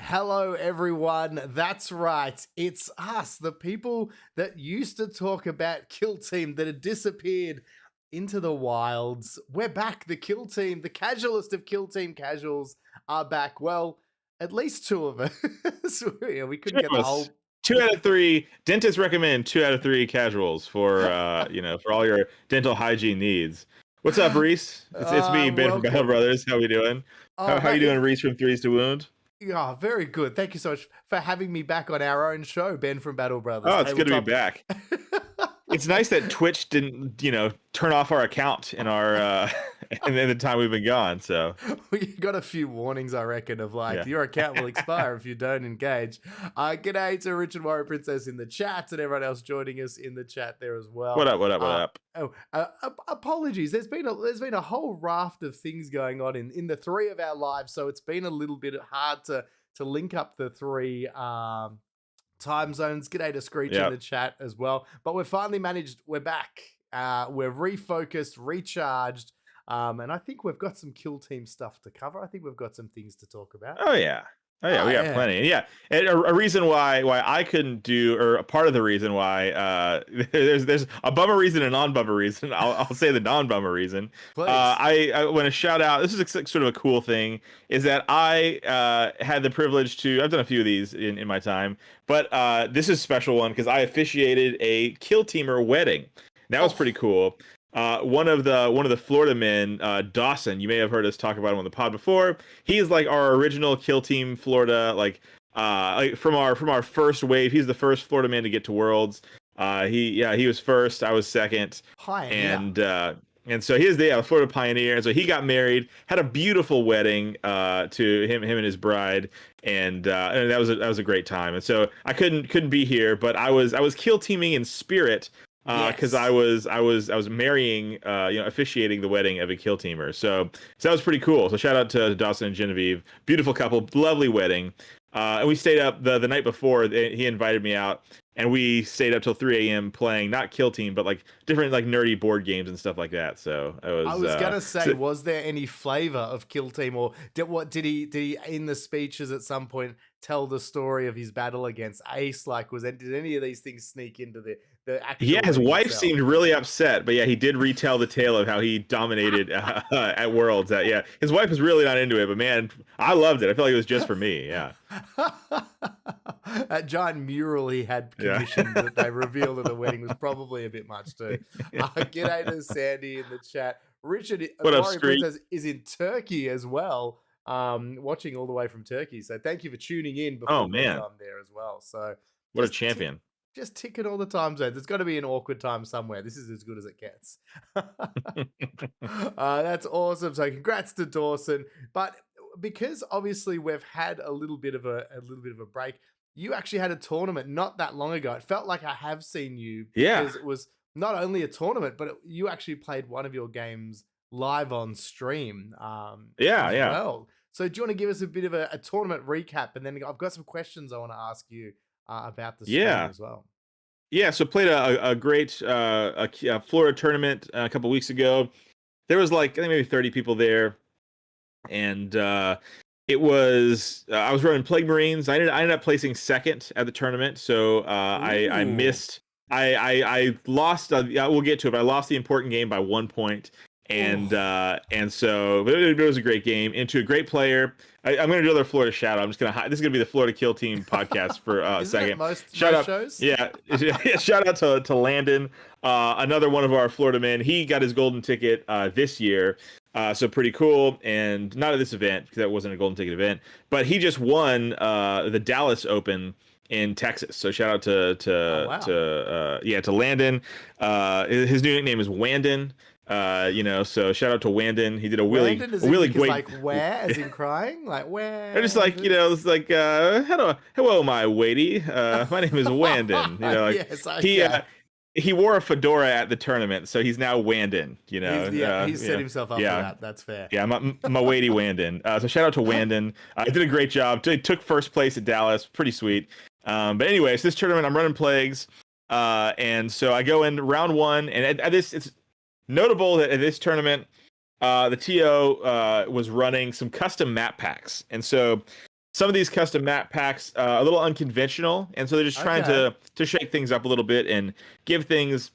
Hello, everyone. That's right. It's us, the people that used to talk about Kill Team that had disappeared into the wilds. We're back. The Kill Team, the casualist of Kill Team casuals are back. Well, at least two of us. Yeah, we couldn't Two get of the us. whole. 2 out of 3 dentists recommend 2 out of 3 casuals for for all your dental hygiene needs. What's up, Reese? It's me, Ben from Battle Welcome. Brothers. How we doing? Oh, How you mate. doing, Reese from Threes to Wound? Yeah, very good. Thank you so much for having me back on our own show, Ben from Battle Brothers Oh, it's good to be Tabletop. back. It's nice that Twitch didn't, turn off our account in our in the time we've been gone. So We got a few warnings, I reckon, of like yeah. your account will expire if you don't engage. G'day to Richard Warrior Princess in the chat and everyone else joining us in the chat there as well. What up? What up? What Uh, up? Apologies. There's been a whole raft of things going on in the three of our lives, so it's been a little bit hard to link up the three time zones. G'day to Screech in Yep. the chat as well. But we've finally managed. We're back. We're refocused, recharged. And I think we've got some Kill Team stuff to cover. I think we've got some things to talk about. Oh yeah. We got yeah. plenty. And yeah, and a reason why I couldn't do, or a part of the reason why there's a bummer reason and non-bummer reason. I'll say the non-bummer reason. Please. I want to shout out. This is sort of a cool thing. Is that I had the privilege to. I've done a few of these in my time, but this is a special one because I officiated a Kill Teamer wedding. That was pretty cool. One of the Florida men, Dawson, you may have heard us talk about him on the pod before. He's like our original Kill Team Florida, like from our first wave. He's the first Florida man to get to Worlds. He was first. I was second. Pioneer. And so he's the Florida pioneer. And so he got married, had a beautiful wedding to him and his bride, and that was a great time. And so I couldn't be here, but I was Kill Teaming in spirit. Because I was marrying, officiating the wedding of a Kill Teamer. So that was pretty cool. So shout out to Dawson and Genevieve, beautiful couple, lovely wedding. And we stayed up the night before. He invited me out, and we stayed up till 3 a.m. playing not Kill Team, but like different like nerdy board games and stuff like that. So I was gonna say, was there any flavor of Kill Team, or did he in the speeches at some point tell the story of his battle against Ace? Like, did any of these things sneak into the actual? Yeah, his wife itself? seemed really upset, but yeah, he did retell the tale of how he dominated at Worlds. Yeah, his wife was really not into it, but man, I loved it. I felt like it was just for me. Yeah. That giant mural he had commissioned that they revealed at the wedding was probably a bit much too. G'day to Sandy in the chat. Richard, What up, Warrior Screech? Princess, is in Turkey as well, watching all the way from Turkey. So thank you for tuning in before man. I'm there as well. So What a champion. Just ticking all the time zones. There's got to be an awkward time somewhere. This is as good as it gets. That's awesome. So congrats to Dawson. But because obviously we've had a little bit of a break, you actually had a tournament not that long ago. It felt like I have seen you because it was not only a tournament, but you actually played one of your games live on stream. Well. So do you want to give us a bit of a tournament recap? And then I've got some questions I want to ask you about the stream as well. Yeah, so played a great Florida tournament a couple weeks ago. There was like I think maybe 30 people there, and it was I was running Plague Marines. I ended up placing second at the tournament, so I missed. I lost. We'll get to it. But I lost the important game by 1 point. And so it was a great game. Into a great player. I'm going to do another Florida shout out. I'm just going to. This is going to be the Florida Kill Team podcast for a second. Shout out shows. Yeah, shout out to Landon, another one of our Florida men. He got his golden ticket this year, so pretty cool. And not at this event because that wasn't a golden ticket event, but he just won the Dallas Open in Texas. So shout out to Landon. His new nickname is Wandon. So shout out to Wandon. He did a really great. Like where, as in crying, like where. Or just like it's like hello, my weighty. My name is Wandon. Yes, he wore a fedora at the tournament, so he's now Wandon. He's set himself up for that. That's fair. Yeah, my weighty Wandon. So shout out to Wandon. He did a great job. He took first place at Dallas. Pretty sweet. But anyways, this tournament I'm running Plagues, and so I go in round one, and at this it's notable that at this tournament, the TO was running some custom map packs. And so some of these custom map packs a little unconventional, and so they're just trying Okay. to shake things up a little bit and give things.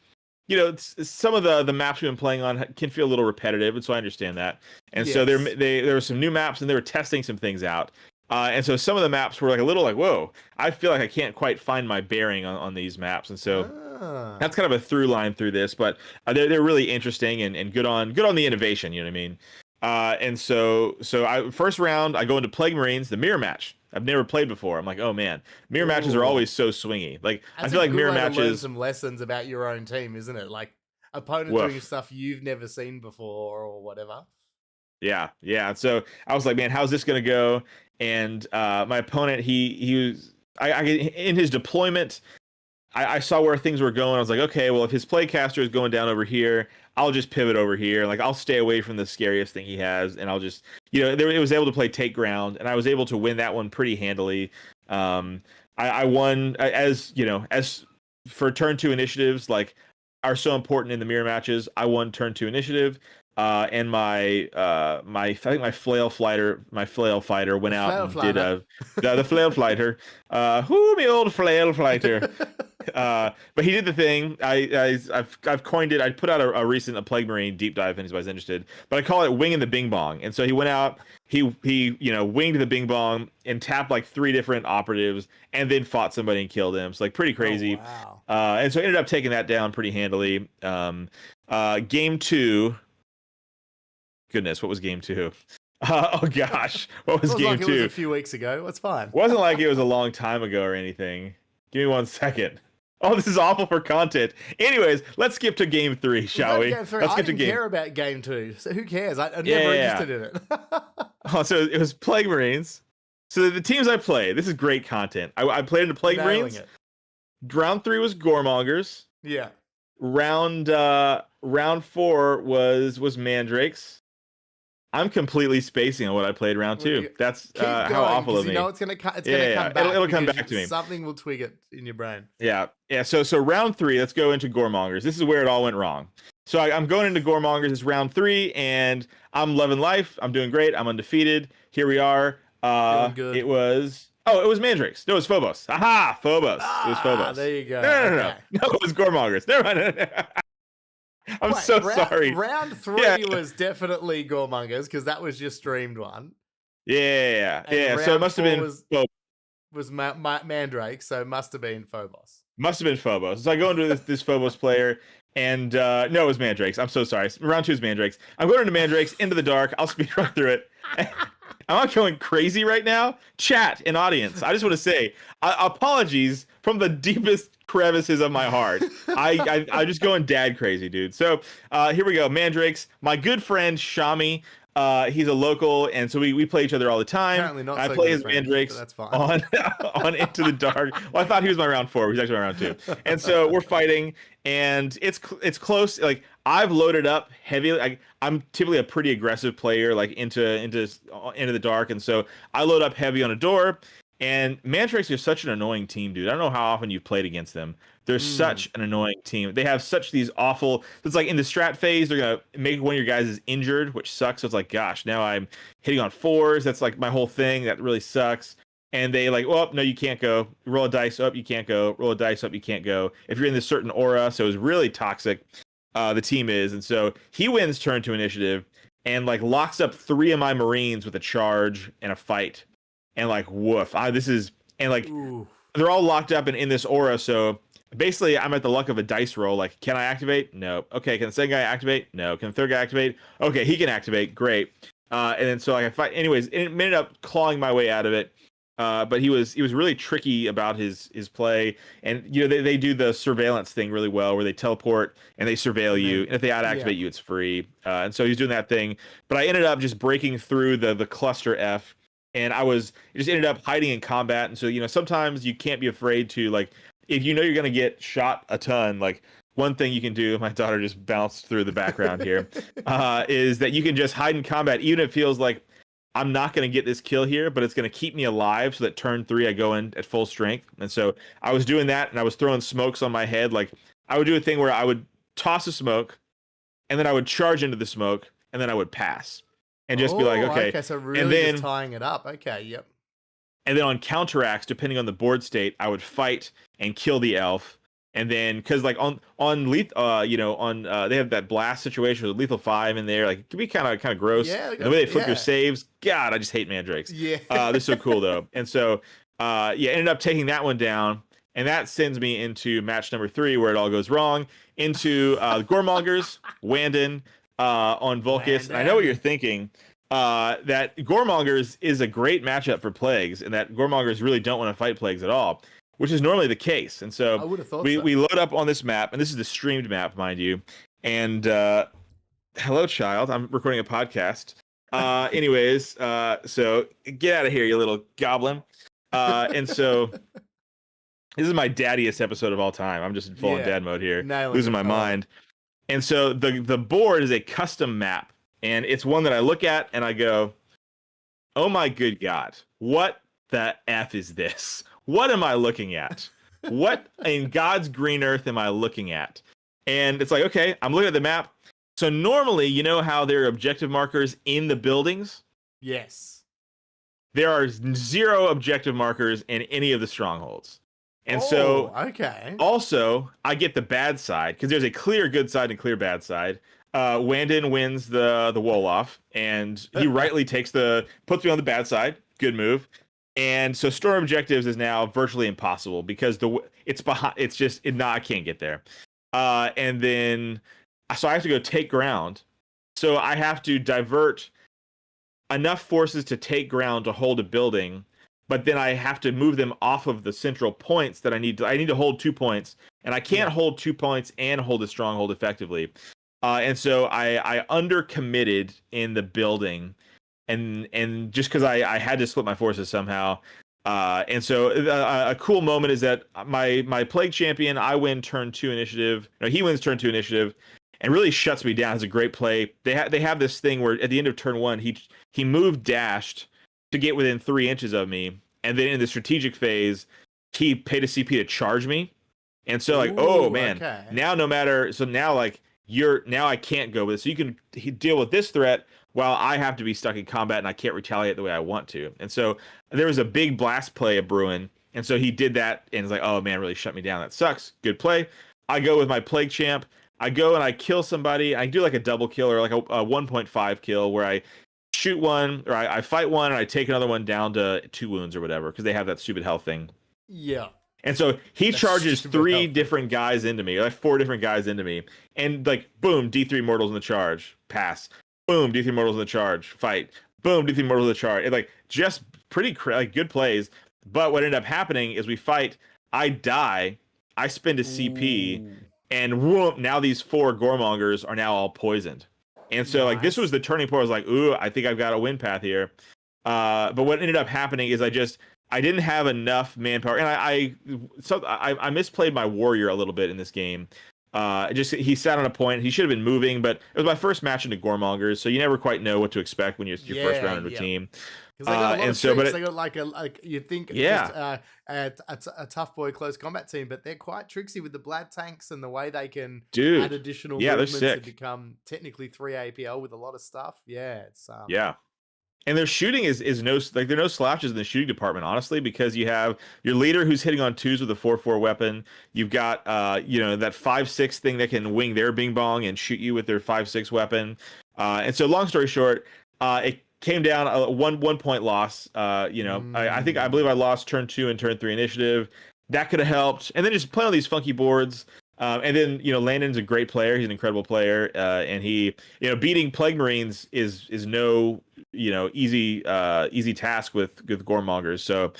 Some of the maps we've been playing on can feel a little repetitive, and so I understand that. And so Yes. there were some new maps, and they were testing some things out. And so some of the maps were like a little like, whoa, I feel like I can't quite find my bearing on these maps, and so Ah. that's kind of a through line through this. But they're really interesting and good on the innovation. You know what I mean? And so I first round I go into Plague Marines, the mirror match. I've never played before. I'm like, oh man, mirror matches are Ooh. always so swingy. Like I That's a feel like good mirror way to learn matches. some lessons about your own team, isn't it? Like opponent doing Woof. stuff you've never seen before or whatever. Yeah. So I was like, man, how's this gonna go? And my opponent, he was I in his deployment. I saw where things were going. I was like, okay, well, if his playcaster is going down over here, I'll just pivot over here. Like, I'll stay away from the scariest thing he has, and I'll just, it was able to play take ground, and I was able to win that one pretty handily. I won as for turn two initiatives, like are so important in the mirror matches. I won turn two initiative. And I think my flail fighter The went out flail and did flighter. the flail fighter. Who me old flail fighter. But he did the thing. I've coined it. I put out a recent Plague Marine deep dive if anybody's interested. But I call it winging the Bing Bong. And so he went out, he winged the Bing Bong and tapped like 3 different operatives and then fought somebody and killed him. So like pretty Oh crazy. wow. And so I ended up taking that down pretty handily. Game 2. Goodness, what was game 2? Oh gosh, what was Feels game like it was 2? a few weeks ago. It's fine. Wasn't like it was a long time ago or anything. Give me 1 second. Oh, this is awful for content. Anyways, let's skip to game 3, Was shall that we? game 3? Let's I get to didn't game. care about game 2. So who cares? I'm Yeah, never yeah, interested in it. Oh, so it was Plague Marines. So the teams I played, this is great content. I played into Plague Nailing Marines. it. Round 3 was Goremongers. Yeah. Round 4 was Mandrakes. I'm completely spacing on what I played round 2. That's Keep going, how awful of because you me. know it's gonna come Yeah. back. It'll come Because back to me. something will twig it in your brain. Yeah. So round 3, let's go into Goremongers. This is where it all went wrong. So I'm going into Goremongers. It's round 3, and I'm loving life. I'm doing great. I'm undefeated. Here we are. Feeling good. It was Mandrakes. No, it was Phobos. Aha, Phobos. It was Phobos. There you go. No. Okay. No, it was Goremongers. Never mind. I'm Wait, so sorry. Round 3 Yeah. was definitely Goremongers because that was your streamed one. Yeah. And So it round must have 4 been Phobos. was Mandrake, so it must have been Phobos. Must have been Phobos. So I go into this Phobos player, and no, it was Mandrakes. I'm so sorry. Round 2 is Mandrakes. I'm going into Mandrakes, into the dark. I'll speed run through it. I'm not going crazy right now. Chat and audience, I just want to say apologies from the deepest crevices of my heart. I'm just going dad crazy, dude. So here we go. Mandrakes. My good friend Shami. He's a local, and so we play each other all the time. Apparently not I so play good as friends, Mandrakes but that's fine. on Into the Dark. Well, I thought he was my round 4. He's actually my round 2. And so we're fighting, and it's close. Like I've loaded up heavy. Like I'm typically a pretty aggressive player, like into the dark, and so I load up heavy on a door. And Mandrakes are such an annoying team, dude. I don't know how often you've played against them. They're such an annoying team. They have such these awful. It's like in the strat phase, they're gonna make one of your guys is injured, which sucks. So it's like, gosh, now I'm hitting on 4s. That's like my whole thing. That really sucks. And they like, well, no, you can't go. Roll a dice up, you can't go. Roll a dice up, you can't go. If you're in this certain aura, so it's really toxic. The team is, and so he wins turn 2 initiative and like locks up 3 of my Marines with a charge and a fight. And like, woof. Ooh. They're all locked up in this aura. So basically, I'm at the luck of a dice roll. Like, can I activate? No. Okay, can the second guy activate? No. Can the third guy activate? Okay, he can activate. Great. And then so like I fight. Anyways, it ended up clawing my way out of it. But he was really tricky about his play, and they do the surveillance thing really well, where they teleport and they surveil you, and if they out activate you, it's free. And so he's doing that thing. But I ended up just breaking through the cluster F. And just ended up hiding in combat. And so, sometimes you can't be afraid to, like, if you're going to get shot a ton, like, one thing you can do, my daughter just bounced through the background here, is that you can just hide in combat, even if it feels like I'm not going to get this kill here, but it's going to keep me alive so that turn 3 I go in at full strength. And so I was doing that, and I was throwing smokes on my head. Like, I would do a thing where I would toss a smoke, and then I would charge into the smoke, and then I would pass. And just be like, okay. So really and then, just tying it up. Okay, yep. And then on counteracts, depending on the board state, I would fight and kill the elf. And then, because like on lethal, they have that blast situation with lethal 5 in there. Like it can be kind of gross. Yeah, And the way they flip your saves, God, I just hate mandrakes. Yeah. They're so cool though. And so, ended up taking that one down, and that sends me into match number 3 where it all goes wrong. Into Goremongers, Wandon on Volkus. And I know what you're thinking. That Goremongers is a great matchup for Plagues, and that Goremongers really don't want to fight Plagues at all, which is normally the case. And so I would have thought we load up on this map, and this is the streamed map, mind you. And hello, child. I'm recording a podcast. Anyways, so get out of here, you little goblin. And so this is my daddiest episode of all time. I'm just in full on dad mode here, losing my mind. And so the board is a custom map, and it's one that I look at and I go, oh my good God, what the F is this? What am I looking at? What in God's green earth am I looking at? And it's like, okay, I'm looking at the map. So normally, you know how there are objective markers in the buildings? Yes. There are 0 objective markers in any of the strongholds. And okay. Also, I get the bad side, because there's a clear good side and clear bad side. Wandon wins the Wolof, and he rightly puts me on the bad side. Good move. And so storm objectives is now virtually impossible because it's behind. It's just I can't get there. And then so I have to go take ground. So I have to divert enough forces to take ground to hold a building, but then I have to move them off of the central points that I need to hold 2 points, and I can't hold 2 points and hold a stronghold effectively. And so I undercommitted in the building. And just because I had to split my forces somehow. And so a cool moment is that my Plague Champion, I win turn 2 initiative. No, he wins turn 2 initiative and really shuts me down. It's a great play. They have this thing where at the end of turn 1, he moved dashed to get within 3 inches of me. And then in the strategic phase, he paid a CP to charge me. And so oh man, now now I can't go with it. So you can deal with this threat while I have to be stuck in combat and I can't retaliate the way I want to. And so there was a big blast play of Bruin. And so he did that and it's like, oh man, really shut me down. That sucks. Good play. I go with my Plague Champ. I go and I kill somebody. I do like a double kill or like a 1.5 kill where I shoot one or I fight one and I take another one down to 2 wounds or whatever because they have that stupid health thing. Yeah. And so he charges 3 different guys into me, like 4 different guys into me. And like, boom, D3 mortals in the charge. Pass. Boom, D3 mortals in the charge. Fight. Boom, D3 mortals in the charge. It's like just pretty good plays. But what ended up happening is we fight. I die. I spend a CP. And whoop, now these 4 Goremongers are now all poisoned. And so like this was the turning point. I was like, ooh, I think I've got a win path here. But what ended up happening is I didn't have enough manpower, and I misplayed my warrior a little bit in this game. He sat on a point. He should have been moving, but it was my first match into Goremongers, so you never quite know what to expect when you're your first round into a team. Because they got a lot of tricks. They got like you think just a tough boy close combat team, but they're quite tricksy with the Blad tanks and the way they can add additional movements to become technically 3 APL with a lot of stuff. Yeah, it's And their shooting is no, like there are no slashes in the shooting department, honestly, because you have your leader who's hitting on 2s with a 4/4 weapon. You've got that 5/6 thing that can wing their bing bong and shoot you with their 5/6 weapon. And so, long story short, it came down a one point loss. I believe I lost turn 2 and turn 3 initiative. That could have helped. And then just playing on these funky boards. And then Landon's a great player. He's an incredible player, and he beating Plague Marines is no easy task with Goremongers. So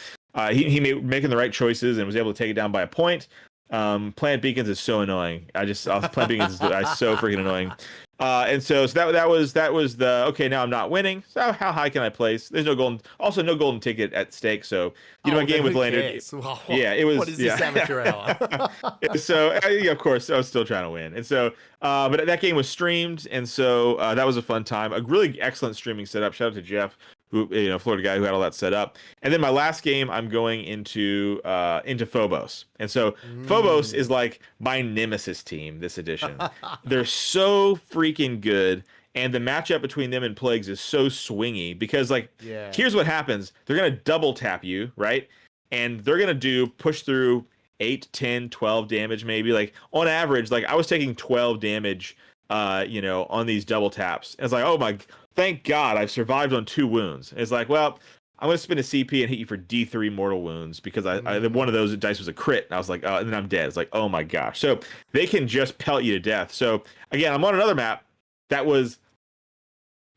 he made making the right choices and was able to take it down by a point. Plant Beacons is so annoying. Plant Beacons is so freaking annoying. And so that was the okay. Now I'm not winning. So how high can I place? There's no golden ticket at stake. So my game with Landon. Yeah, it was. What is this amateur hour? So of course I was still trying to win. And so but that game was streamed, and so that was a fun time. A really excellent streaming setup. Shout out to Jeff, who Florida guy who had all that set up. And then my last game, I'm going into Phobos. And so Phobos is like my nemesis team this edition. They're so freaking good. and the matchup between them and Plagues is so swingy because like Yeah. here's what happens. They're going to double tap you, right? And they're going to do push through 8, 10, 12 damage maybe. Like on average, like I was taking 12 damage on these double taps. And it's like, "Oh my, thank God I've survived on 2 wounds." It's like, "Well, I'm going to spend a CP and hit you for D3 mortal wounds because one of those dice was a crit." And I was like, and then I'm dead. It's like, "Oh my gosh." So they can just pelt you to death. So again, I'm on another map that was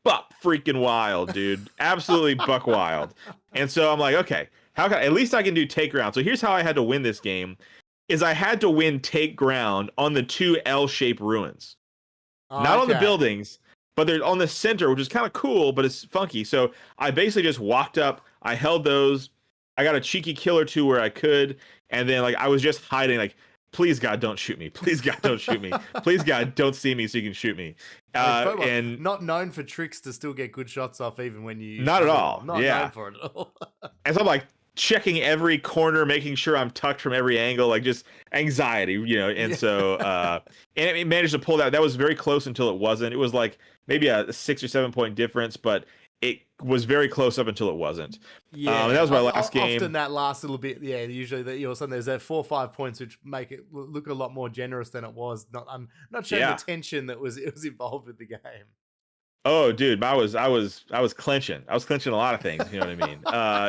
buck freaking wild, dude. Absolutely buck wild. And so I'm like, okay, at least I can do take ground. So here's how I had to win this game is I had to win take ground on the 2 L-shaped ruins. Not on the buildings, but they're on the center, which is kind of cool, but it's funky. So I basically just walked up, I held those, I got a cheeky kill or 2 where I could, and then like I was just hiding, like, please God, don't shoot me. Please God, don't shoot me. Please God, don't see me so you can shoot me. And not known for tricks to still get good shots off, even when you not at all. Not known for it at all. And so I'm like checking every corner, making sure I'm tucked from every angle, like just anxiety, And so and it managed to pull that. That was very close until it wasn't. It was like maybe a 6 or 7 point difference, but it was very close up until it wasn't. Yeah, that was my last game. Often that last little bit, usually there's that 4 or 5 points which make it look a lot more generous than it was. I'm not showing the tension that was involved with the game. Oh, dude, I was clenching. I was clenching a lot of things. You know what I mean?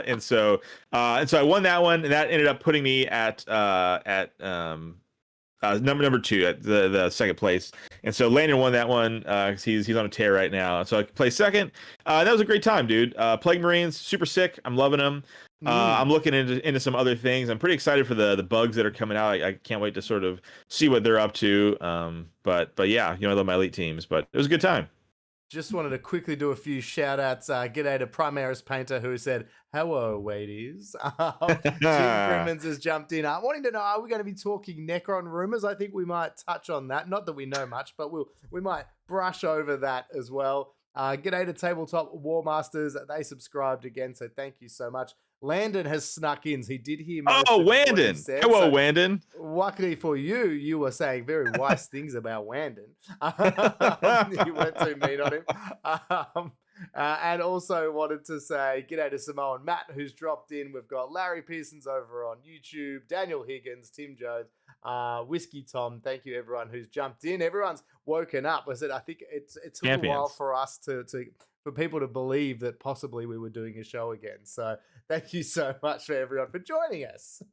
And so I won that one, and that ended up putting me at number 2 at the second place. And so Landon won that one because he's on a tear right now. So I placed second. That was a great time, dude. Plague Marines, super sick. I'm loving them. I'm looking into some other things. I'm pretty excited for the bugs that are coming out. I can't wait to sort of see what they're up to. But yeah, I love my elite teams. But it was a good time. Just wanted to quickly do a few shout outs. G'day to Primaris Painter who said, "Hello, ladies." Jim Crimmins has jumped in. Wanting to know, are we going to be talking Necron rumors? I think we might touch on that. Not that we know much, but we might brush over that as well. G'day to Tabletop War Masters. They subscribed again, so thank you so much. Landon has snuck in. He did hear most of Wandon. Hello, Wandon. Luckily for you, you were saying very wise things about Wandon. You weren't too mean on him. And also wanted to say g'day to Samoan Matt, who's dropped in. We've got Larry Pearson's over on YouTube, Daniel Higgins, Tim Jones, Whiskey Tom. Thank you, everyone who's jumped in. Everyone's woken up. I think it took a while for us for people to believe that possibly we were doing a show again. So thank you so much for everyone for joining us.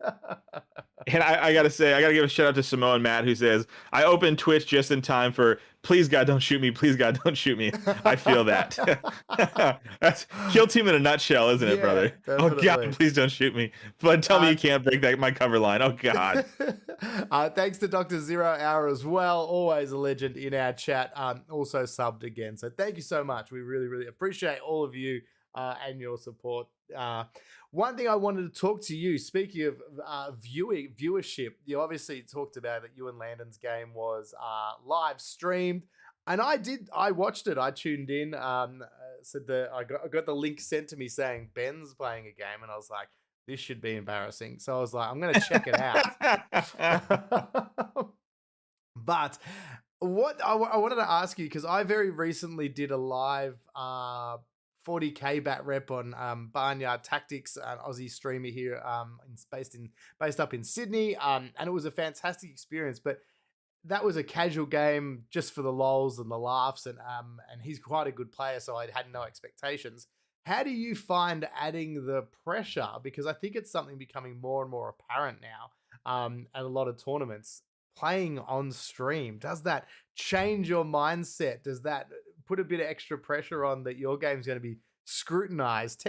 And I got to give a shout out to Samoan Matt, who says, "I opened Twitch just in time for please God don't shoot me. Please God don't shoot me." I feel that. That's Kill Team in a nutshell, isn't it, brother? Definitely. Oh God, please don't shoot me. But tell me you can't break my cover line. Oh God. Thanks to Dr. Zero Hour as well. Always a legend in our chat. Also subbed again. So thank you so much. We really, really appreciate all of you and your support. One thing I wanted to talk to you, speaking of viewership, you obviously talked about that you and Landon's game was live streamed, and I watched it. I tuned in. I got the link sent to me saying Ben's playing a game, and I was like, this should be embarrassing. So I was like, I'm going to check it out. But what I wanted to ask you, because I very recently did a live 40k bat rep on Barnyard Tactics, an Aussie streamer here, based up in Sydney, and it was a fantastic experience. But that was a casual game just for the lols and the laughs, and he's quite a good player, so I had no expectations. How do you find adding the pressure? Because I think it's something becoming more and more apparent now at a lot of tournaments. Playing on stream, does that change your mindset? Does that put a bit of extra pressure on that your game's going to be scrutinized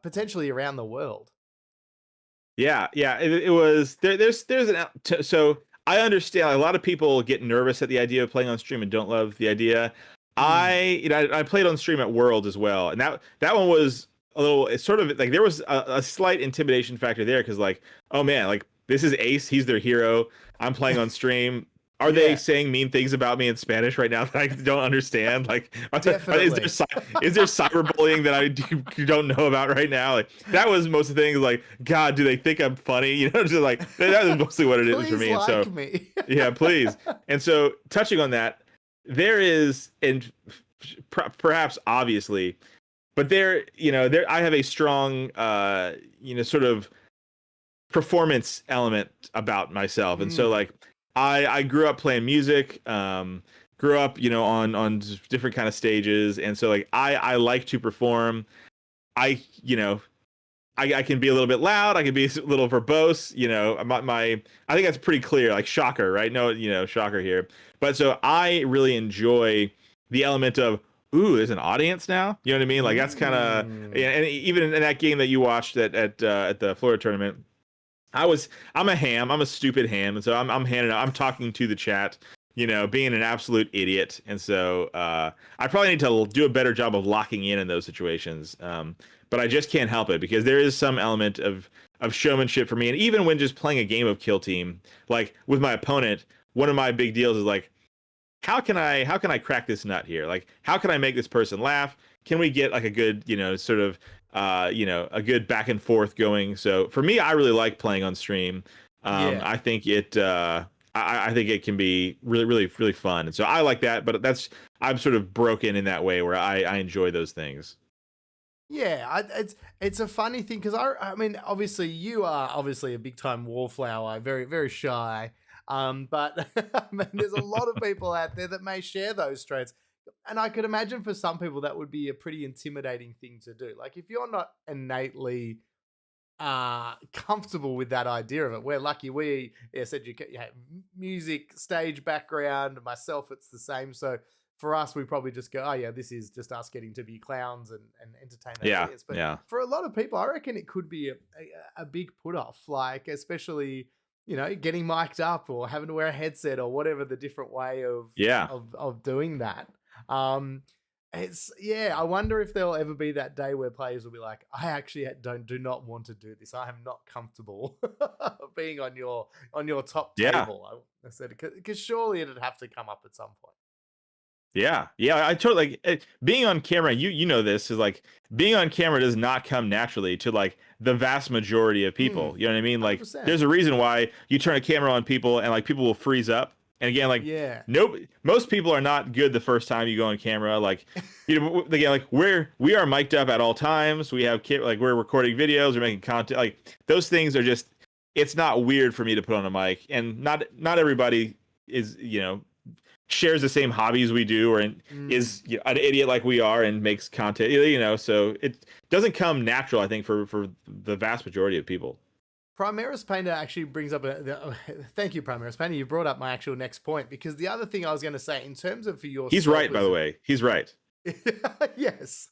potentially around the world? Yeah. It was so I understand a lot of people get nervous at the idea of playing on stream and don't love the idea. I played on stream at Worlds as well, and that one was a little. It's sort of like there was a slight intimidation factor there because like, oh man, like this is Ace, he's their hero. I'm playing on stream. Are they saying mean things about me in Spanish right now that I don't understand? Like, is there cyberbullying that I don't know about right now? Like, that was most of the things. Like, God, do they think I'm funny? Just like that is mostly what it is for me. Like me. Yeah, please. And so, touching on that, there is, and perhaps obviously, but there I have a strong sort of performance element about myself, and so Mm. like I grew up playing music, grew up on different kind of stages, and so like I like to perform. I you know I can be a little bit loud. I can be a little verbose. I think that's pretty clear. Like shocker, right? No, shocker here. But so I really enjoy the element of, ooh, there's an audience now. You know what I mean? Like that's kind of, Mm. yeah. And even in that game that you watched at the Florida tournament, I'm a ham. I'm a stupid ham, and so I'm talking to the chat. Being an absolute idiot, and so I probably need to do a better job of locking in those situations. But I just can't help it because there is some element of showmanship for me, and even when just playing a game of Kill Team, like with my opponent, one of my big deals is like, how can I crack this nut here? Like, how can I make this person laugh? Can we get like a good, sort of a good back and forth going? So for me, I really like playing on stream. Yeah. I think I think it can be really, really, really fun. And so I like that, but I'm sort of broken in that way where I enjoy those things. Yeah, it's a funny thing because I mean obviously you are obviously a big time wallflower, very very shy, but I mean, there's a lot of people out there that may share those traits, and I could imagine for some people that would be a pretty intimidating thing to do. Like if you're not innately comfortable with that idea of it. We're lucky. We said you have music, stage background. Myself, it's the same. So for us, we probably just go, oh yeah, this is just us getting to be clowns and entertain our Yeah, audience. But yeah, for a lot of people, I reckon it could be a big put off. Like especially getting mic'd up or having to wear a headset or whatever the different way of yeah. doing that. Um, yeah. I wonder if there'll ever be that day where players will be like, I actually do not want to do this. I am not comfortable being on your top Yeah. table. I said because surely it'd have to come up at some point. Yeah, yeah, I totally being on camera. You know this is like being on camera does not come naturally to like the vast majority of people. Mm, You know what I mean? Like, 100%. there's a reason why you turn a camera on people and like people will freeze up. And again, like Yeah. nope, most people are not good the first time you go on camera. Like, again, like we are mic'd up at all times. We have like we're recording videos, we're making content. Like those things are just. It's not weird for me to put on a mic, and not everybody is shares the same hobbies we do or Mm. is an idiot like we are and makes content, so it doesn't come natural, I think, for the vast majority of people. Primaris Painter actually brings up thank you, Primaris Painter. You brought up my actual next point because the other thing I was going to say in terms of for He's yourself right, by the way. He's right. yes.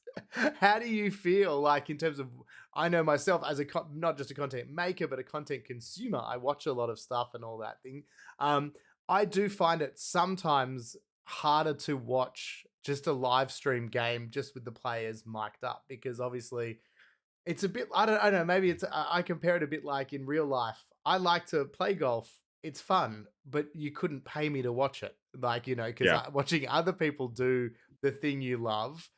How do you feel like in terms of? I know myself as not just a content maker, but a content consumer. I watch a lot of stuff and all that thing. Um, I do find it sometimes harder to watch just a live stream game just with the players mic'd up because obviously it's a bit. I don't know. Maybe it's. I compare it a bit like in real life. I like to play golf. It's fun, but you couldn't pay me to watch it. Like because Yeah. watching other people do the thing you love.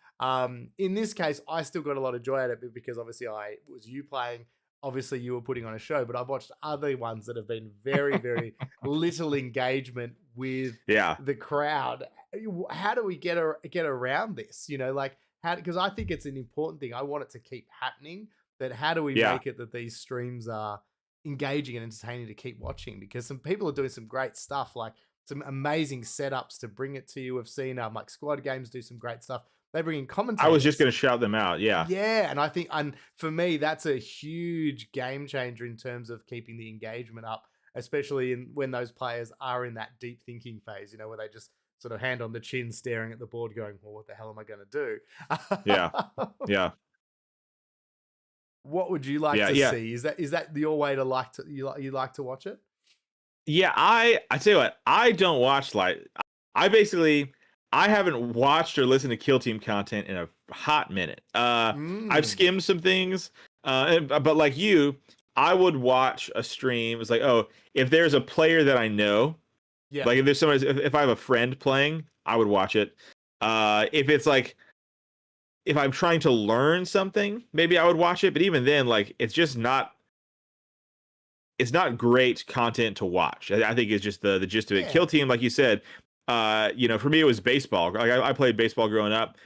In this case, I still got a lot of joy out of it because obviously I was you playing. Obviously, you were putting on a show, but I've watched other ones that have been very, very little engagement with Yeah. the crowd. How do we get around this? Like how because I think it's an important thing. I want it to keep happening. But how do we Yeah. make it that these streams are engaging and entertaining to keep watching? Because some people are doing some great stuff, like some amazing setups to bring it to you. We've seen like Squad Games do some great stuff. They bring in I was just commentators. going to shout them out. Yeah. Yeah, and I think, and for me, that's a huge game changer in terms of keeping the engagement up, especially when those players are in that deep thinking phase. Where they just sort of hand on the chin, staring at the board, going, "Well, what the hell am I going Yeah. to do?" Yeah. What would you like Yeah. to Yeah. see? Is that your way to you like to watch it? Yeah, I tell you what, I don't watch like I basically I haven't watched or listened to Kill Team content in a hot minute. I've Mm. skimmed some things, but like you, I would watch a stream. It's like, oh, if there's a player that I know, Yeah. like if there's somebody, if I have a friend playing, I would watch it. If it's like if I'm trying to learn something, maybe I would watch it. But even then, like it's not great content to watch. I think it's just the gist of it. Yeah. Kill Team, like you said, For me, it was baseball. Like I played baseball growing up.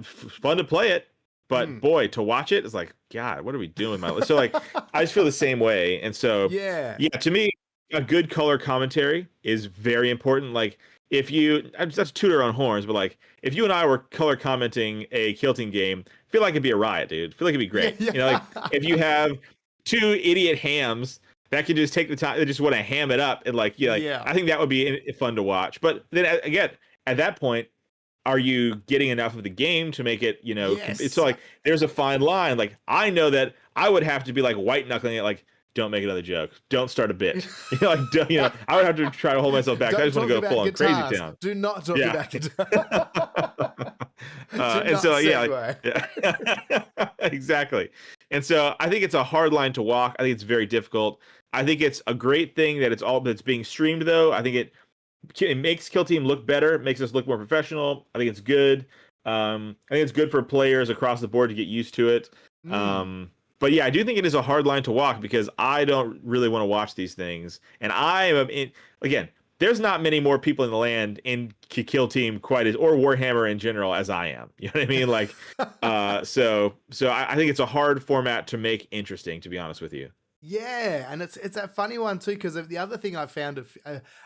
Fun to play it, but Mm. boy, to watch it is like, God, what are we doing with my life? So like, I just feel the same way. And so, Yeah. yeah, to me, a good color commentary is very important. Like, if you, that's toot our own horns, but like, if you and I were color commenting a Kilting game, I feel like it'd be a riot, dude. I feel like it'd be Yeah, great. Like yeah. if you have two idiot hams that can just take the time, they just want to ham it up, and like, Yeah. I think that would be fun to watch. But then again, at that point, are you getting enough of the game to make it, it's Yes. so like there's a fine line. Like I know that I would have to be like white knuckling it, like don't make another joke, don't start a bit, I would have to try to hold myself back. I Don't just want talk to go about full on crazy guitars. town. Do not talk Yeah. about guitars. Do And not so segue. yeah, exactly. And so I think it's a hard line to walk. I think it's very difficult. I think it's a great thing that that's being streamed, though. I think it makes Kill Team look better, makes us look more professional. I think it's good. I think it's good for players across the board to get used to it. Mm. But yeah, I do think it is a hard line to walk because I don't really want to watch these things. And again, there's not many more people in the land in Kill Team or Warhammer in general as I am. You know what I mean? Like, so I think it's a hard format to make interesting, to be honest with you. Yeah, and it's that funny one too, because the other thing I found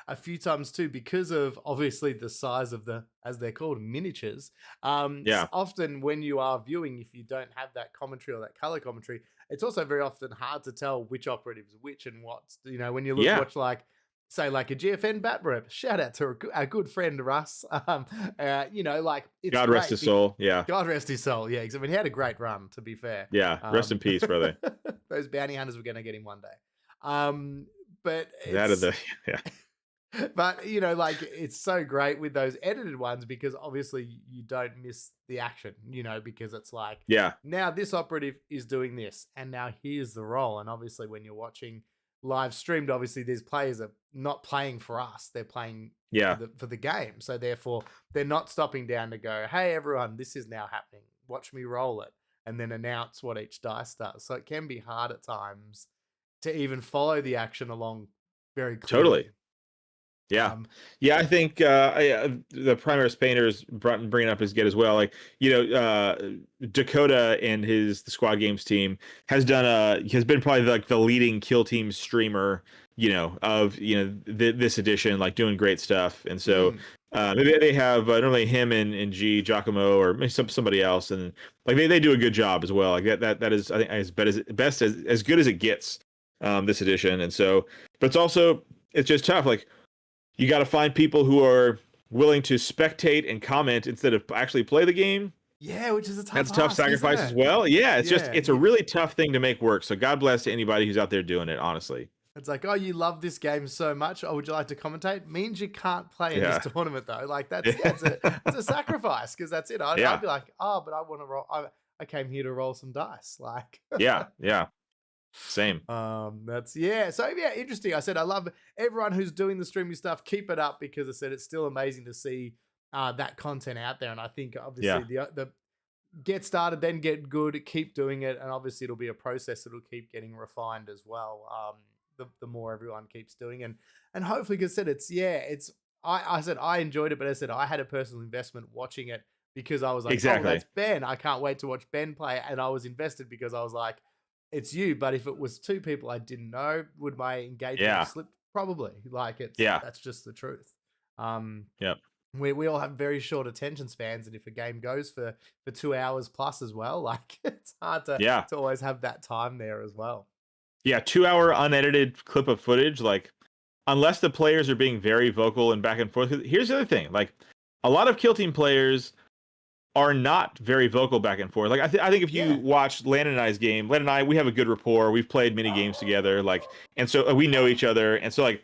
a few times too, because of obviously the size of as they're called, miniatures. Yeah. Often when you are viewing, if you don't have that commentary or that color commentary, it's also very often hard to tell which operatives which and what's when you Yeah. watch like. Say like a GFN bat rep. Shout out to a good friend Russ. Like it's God rest his soul. Yeah. God rest his soul. Yeah, I mean he had a great run. To be fair. Yeah. Rest in peace, brother. Those bounty hunters were going to get him one day. But That of it's yeah. but like it's so great with those edited ones because obviously you don't miss the action. Because it's like Yeah. now this operative is doing this, and now here's the role. And obviously when you're watching live streamed, obviously these players are not playing for us; they're playing Yeah. for the game. So therefore, they're not stopping down to go, "Hey everyone, this is now happening. Watch me roll it," and then announce what each dice does. So it can be hard at times to even follow the action along very clearly. Totally. Yeah. I think the Primaris Painters bringing up is good as well. Like, Dakota and the Squad Games team has been probably like the leading Kill Team streamer, of, this edition, like doing great stuff. And so maybe they have normally him and Giacomo or maybe somebody else. And like they do a good job as well. Like that is, I think, as good as it gets this edition. And so, but it's just tough. Like, you got to find people who are willing to spectate and comment instead of actually play the game. Yeah, which is a tough That's a tough sacrifice as well. Yeah, it's a really tough thing to make work. So God bless to anybody who's out there doing it, honestly. It's like, oh, you love this game so much. Oh, would you like to commentate? Means you can't play in this tournament though. Like it's a sacrifice because that's it. I'd be like, oh, but I want to roll. I came here to roll some dice. Like, yeah. Same. So yeah, interesting. I said I love everyone who's doing the streaming stuff. Keep it up because I said it's still amazing to see that content out there. And I think obviously the get started, then get good, keep doing it, and obviously it'll be a process that'll keep getting refined as well. The more everyone keeps doing, and hopefully, because I said I said I enjoyed it, but I said I had a personal investment watching it because I was like, exactly. Oh, that's Ben. I can't wait to watch Ben play, and I was invested because I was like, it's you. But if it was two people I didn't know, would my engagement slip? Probably. Like that's just the truth. Yep. We all have very short attention spans, and if a game goes for 2 hours plus as well, like it's hard to always have that time there as well. Yeah, 2-hour unedited clip of footage, like unless the players are being very vocal and back and forth. Here's the other thing, like a lot of Kill Team players are not very vocal back and forth. Like I think if you watch Landon and I's game, Landon and I, we have a good rapport. We've played many games together, like, and so we know each other, and so like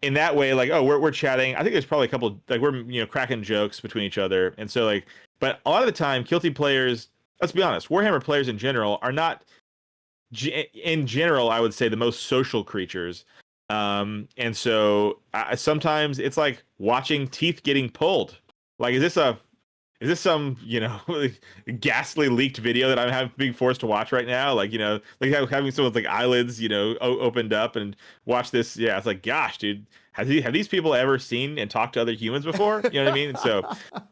in that way, like, oh, we're chatting. I think there's probably a couple, like we're cracking jokes between each other, and so like, but a lot of the time, Kill Team players, let's be honest, Warhammer players in general are not, in general, I would say, the most social creatures. And so sometimes it's like watching teeth getting pulled. Like, is is this some, like, ghastly leaked video that being forced to watch right now? Like, like having someone's like eyelids, opened up and watch this. Yeah, it's like, gosh, dude, have these people ever seen and talked to other humans before? You know what I mean? And so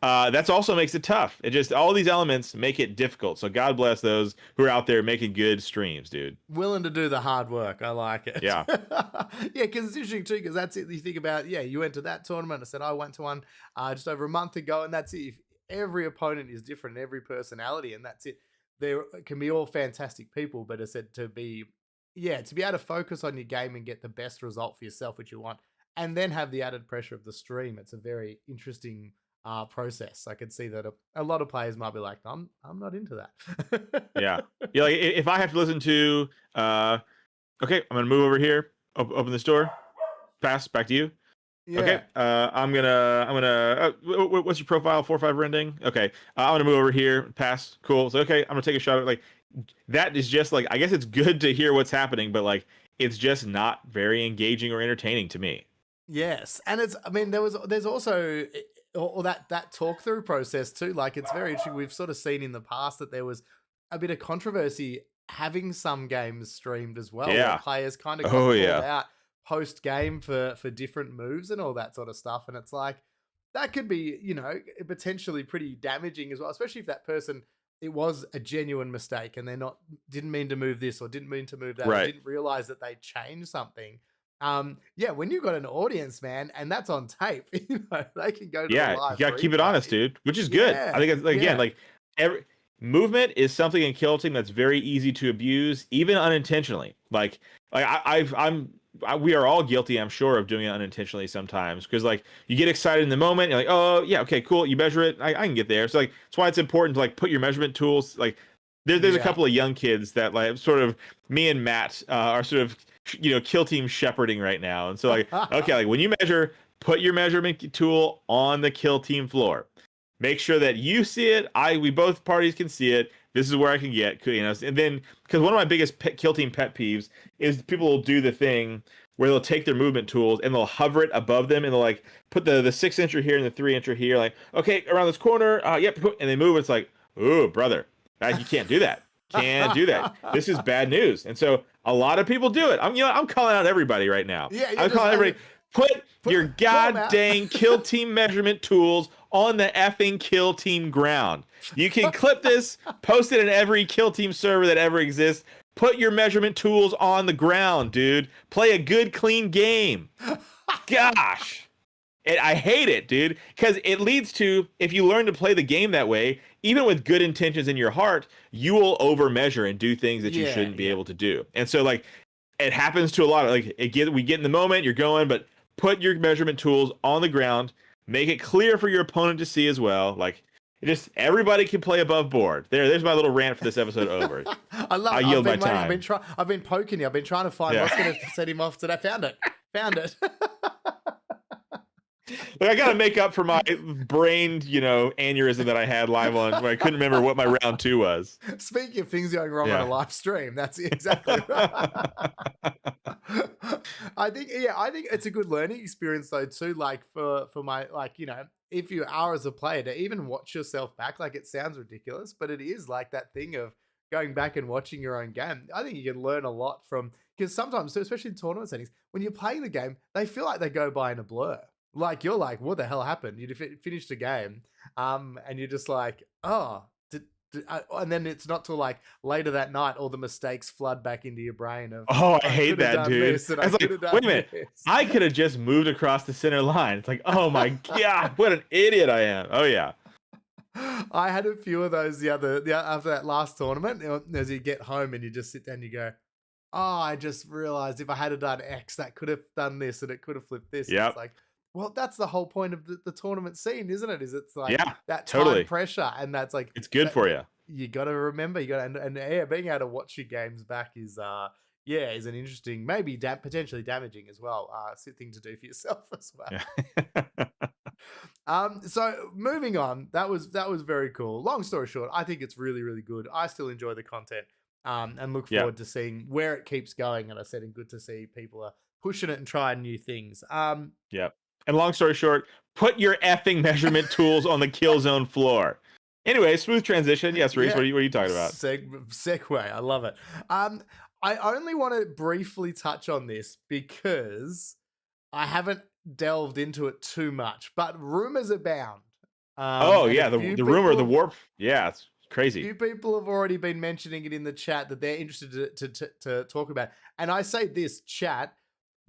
that's also makes it tough. It just all these elements make it difficult. So God bless those who are out there making good streams, dude. Willing to do the hard work. I like it. Yeah. Yeah, because it's interesting too, because that's it. You think about, yeah, you went to that tournament. I said, I went to one just over a month ago, and that's it. If every opponent is different, every personality, and that's it. There can be all fantastic people, but I said to be, yeah, to be able to focus on your game and get the best result for yourself, which you want, and then have the added pressure of the stream. It's a very interesting process. I could see that a lot of players might be like, I'm not into that. Yeah. Yeah. Like if I have to listen to, okay, I'm gonna move over here. Open this door. Pass back to you. Yeah. Okay. What's your profile? 4-5 rending. Okay. I'm gonna move over here. Pass. Cool. So okay, I'm gonna take a shot at like that. Is just like, I guess it's good to hear what's happening, but like it's just not very engaging or entertaining to me. Yes, and it's. I mean, there's also or that talk through process too. Like it's very interesting. We've sort of seen in the past that there was a bit of controversy having some games streamed as well, where Yeah. players kind of got Oh called yeah. out post game for different moves and all that sort of stuff. And it's like that could be, potentially pretty damaging as well, especially if that person, it was a genuine mistake and they're not, didn't mean to move this or didn't mean to move that, or Right. didn't realize that they changed something. Yeah, when you've got an audience, man, and that's on tape, they can go to the Yeah, you live gotta keep it honest, replay. dude, which is good. I Yeah, think it's like, again, yeah, like every movement is something in kill team that's very easy to abuse, even unintentionally. Like we are all guilty, I'm sure, of doing it unintentionally sometimes, because like you get excited in the moment, you're like, oh yeah, okay, cool, you measure it, I can get there. So like that's why it's important to like put your measurement tools. Like there's a yeah. couple of young kids that like sort of me and Matt are sort of kill team shepherding right now, and so like okay, like when you measure, put your measurement tool on the kill team floor. Make sure that you see it. We both parties can see it. This is where I can get, and then because one of my biggest kill team pet peeves is people will do the thing where they'll take their movement tools and they'll hover it above them and they'll like put the 6-incher here and the 3-incher here, like okay, around this corner, yep, and they move. It's like, oh brother, you can't do that. Can't do that. This is bad news. And so a lot of people do it. I'm calling out everybody right now. Yeah, I'm calling everybody. Put your call 'em out. goddamn kill team measurement tools on the effing kill team ground. You can clip this, post it in every kill team server that ever exists. Put your measurement tools on the ground, dude. Play a good, clean game. Gosh. I hate it, dude, because it leads to, if you learn to play the game that way, even with good intentions in your heart, you will over measure and do things that you shouldn't be able to do. And so like it happens to a lot of like we get in the moment, you're going, but put your measurement tools on the ground, make it clear for your opponent to see as well. Like just everybody can play above board. There's my little rant for this episode over. I love. I yield my time. I've been poking you. I've been trying to find what's going to set him off today. Found it. Like I gotta make up for my brain, aneurysm that I had live on where I couldn't remember what my round 2 was. Speaking of things going wrong on a live stream, that's exactly right. I think it's a good learning experience though too. Like for my if you are as a player to even watch yourself back, like it sounds ridiculous, but it is like that thing of going back and watching your own game. I think you can learn a lot from, because sometimes, especially in tournament settings, when you're playing the game, they feel like they go by in a blur. Like you're like, what the hell happened? You finished the game, and you're just like, oh, and then it's not till like later that night all the mistakes flood back into your brain of, oh, I hate that, dude. It's like, wait a minute, I could have just moved across the center line. It's like, oh my god, what an idiot I am. Oh yeah. I had a few of those after that last tournament. As you get home and you just sit down and you go, oh, I just realized if I had done X, that could have done this and it could have flipped this. Yeah. It's like, well, that's the whole point of the tournament scene, isn't it? Is it's like that totally time pressure, and that's like it's good for you. You got to remember, being able to watch your games back is is an interesting, maybe potentially damaging as well. Thing to do for yourself as well. Yeah. So moving on, that was very cool. Long story short, I think it's really, really good. I still enjoy the content, and look forward to seeing where it keeps going. And I said, and good to see people are pushing it and trying new things. Yep. And long story short, put your effing measurement tools on the kill zone floor. Anyway, smooth transition. Yes, Reese, Yeah. what are you talking about? Segue. I love it. I only want to briefly touch on this because I haven't delved into it too much, but rumors abound. Oh And a yeah, few the rumor, people the have warp. Yeah, it's crazy. few people have already been mentioning it in the chat that they're interested to talk about. And I say this, chat,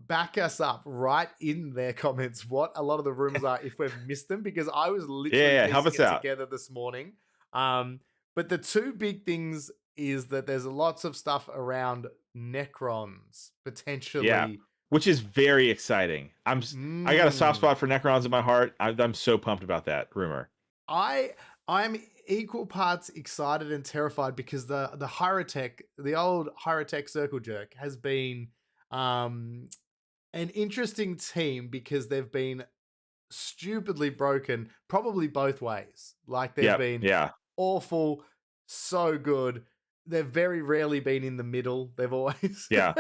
back us up right in their comments what a lot of the rumors are if we've missed them, because I was literally Yeah, help piecing us it out. together this morning. But the two big things is that there's lots of stuff around Necrons Yeah, potentially. which is very exciting. I got a soft Mm, spot for Necrons in my heart. I'm so pumped about that rumor. I I'm equal parts excited and terrified because the Hyrotech, the old Hyrotech Circle Jerk, has been um an interesting team because they've been stupidly broken, probably both ways. Like they've Yep. been Yeah. awful, so good. They've very rarely been in the middle. They've always Yeah.